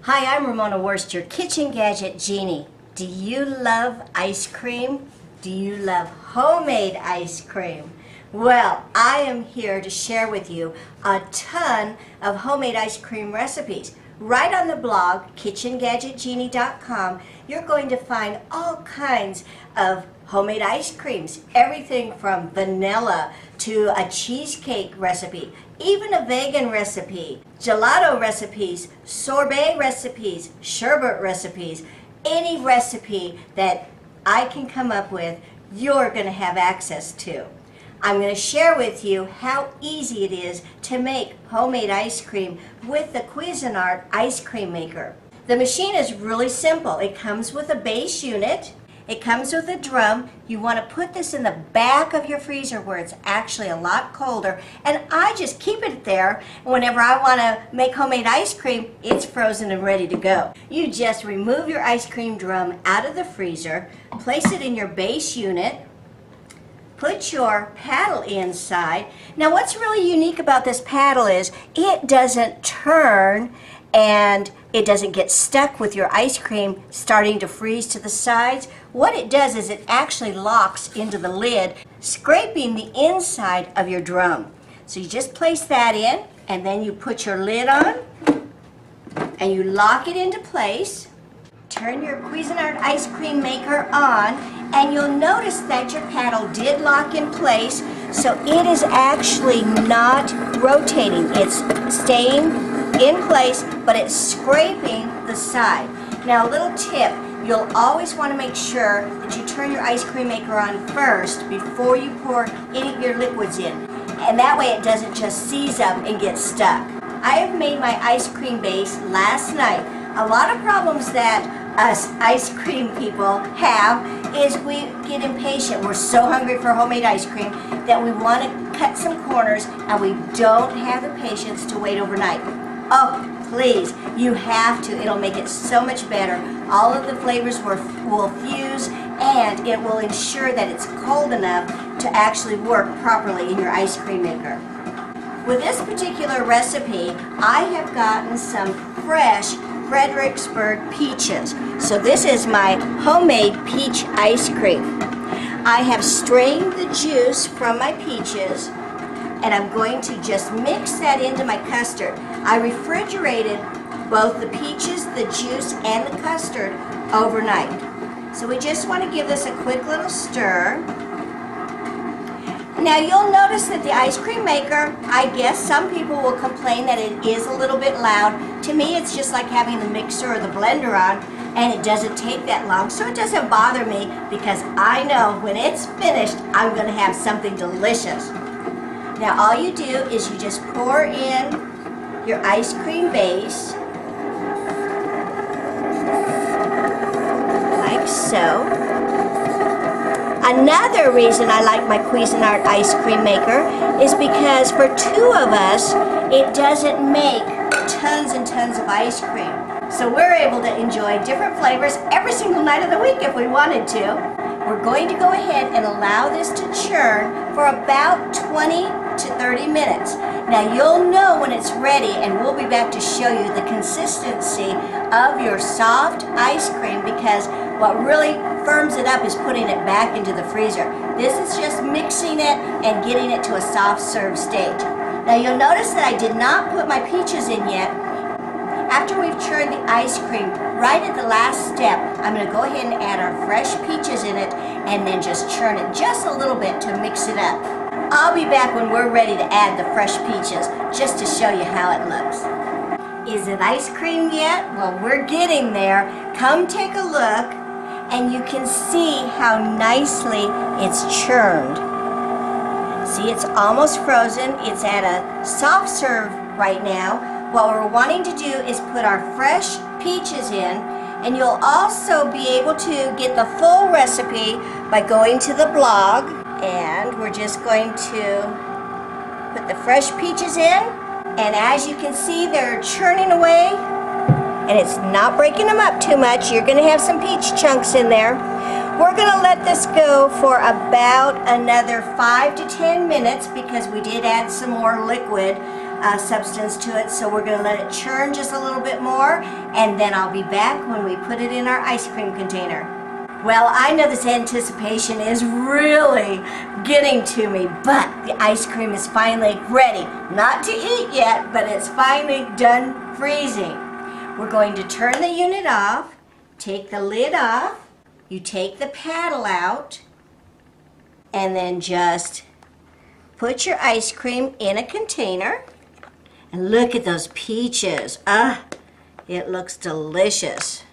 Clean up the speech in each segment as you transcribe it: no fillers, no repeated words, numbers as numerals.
Hi, I'm Ramona Werst, your Kitchen Gadget Genie. Do you love ice cream? Do you love homemade ice cream? Well, I am here to share with you a ton of homemade ice cream recipes. Right on the blog, kitchengadgetgenie.com, you're going to find all kinds of homemade ice creams. Everything from vanilla to a cheesecake recipe, even a vegan recipe, gelato recipes, sorbet recipes, sherbet recipes. Any recipe that I can come up with, you're going to have access to. I'm going to share with you how easy it is to make homemade ice cream with the Cuisinart Ice Cream Maker. The machine is really simple. It comes with a base unit. It comes with a drum. You want to put this in the back of your freezer where it's actually a lot colder. And I just keep it there. Whenever I want to make homemade ice cream, it's frozen and ready to go. You just remove your ice cream drum out of the freezer, place it in your base unit, put your paddle inside. Now what's really unique about this paddle is it doesn't turn and it doesn't get stuck with your ice cream starting to freeze to the sides. What it does is it actually locks into the lid, scraping the inside of your drum. So you just place that in and then you put your lid on and you lock it into place. Turn your Cuisinart Ice Cream Maker on and you'll notice that your paddle did lock in place, so it is actually not rotating. It's staying in place, but it's scraping the side. Now a little tip, you'll always want to make sure that you turn your ice cream maker on first before you pour any of your liquids in. And that way it doesn't just seize up and get stuck. I have made my ice cream base last night. A lot of problems that us ice cream people have is we get impatient. We're so hungry for homemade ice cream that we want to cut some corners and we don't have the patience to wait overnight. Oh, please, you have to. It'll make it so much better. All of the flavors will fuse and it will ensure that it's cold enough to actually work properly in your ice cream maker. With this particular recipe, I have gotten some fresh Fredericksburg peaches. So this is my homemade peach ice cream. I have strained the juice from my peaches and I'm going to just mix that into my custard. I refrigerated both the peaches, the juice, and the custard overnight. So we just want to give this a quick little stir. Now you'll notice that the ice cream maker, I guess some people will complain that it is a little bit loud. To me it's just like having the mixer or the blender on, and it doesn't take that long, so it doesn't bother me because I know when it's finished I'm going to have something delicious. Now all you do is you just pour in your ice cream base like so. Another reason I like my Cuisinart Ice Cream Maker is because for two of us, it doesn't make tons and tons of ice cream. So we're able to enjoy different flavors every single night of the week if we wanted to. We're going to go ahead and allow this to churn for about 20 to 30 minutes. Now you'll know when it's ready and we'll be back to show you the consistency of your soft ice cream, because what really firms it up is putting it back into the freezer. This is just mixing it and getting it to a soft serve stage. Now you'll notice that I did not put my peaches in yet. After we've churned the ice cream, right at the last step, I'm going to go ahead and add our fresh peaches in it and then just churn it just a little bit to mix it up. I'll be back when we're ready to add the fresh peaches just to show you how it looks. Is it ice cream yet? Well, we're getting there. Come take a look and you can see how nicely it's churned. See, it's almost frozen. It's at a soft serve right now. What we're wanting to do is put our fresh peaches in, and you'll also be able to get the full recipe by going to the blog. And we're just going to put the fresh peaches in, and as you can see, they're churning away and it's not breaking them up too much. You're going to have some peach chunks in there. We're going to let this go for about another 5 to 10 minutes because we did add some more liquid substance to it, so we're going to let it churn just a little bit more, and then I'll be back when we put it in our ice cream container. Well, I know this anticipation is really getting to me, but the ice cream is finally ready. Not to eat yet, but it's finally done freezing. We're going to turn the unit off, take the lid off, you take the paddle out, and then just put your ice cream in a container. And look at those peaches. It looks delicious.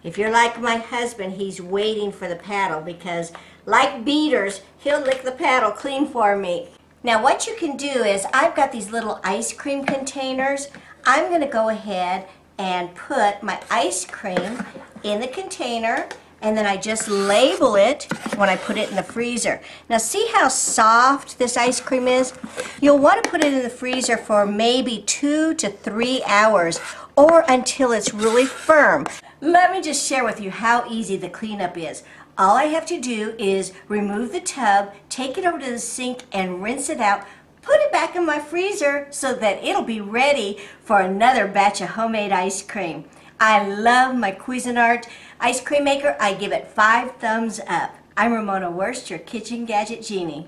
If you're like my husband, he's waiting for the paddle because, like beaters, he'll lick the paddle clean for me. Now what you can do is, I've got these little ice cream containers. I'm going to go ahead and put my ice cream in the container, and then I just label it when I put it in the freezer. Now see how soft this ice cream is? You'll want to put it in the freezer for maybe 2 to 3 hours, or until it's really firm. Let me just share with you how easy the cleanup is. All I have to do is remove the tub, take it over to the sink and rinse it out, put it back in my freezer so that it'll be ready for another batch of homemade ice cream. I love my Cuisinart Ice Cream Maker. I give it 5 thumbs up. I'm Ramona Werst, your Kitchen Gadget Genie.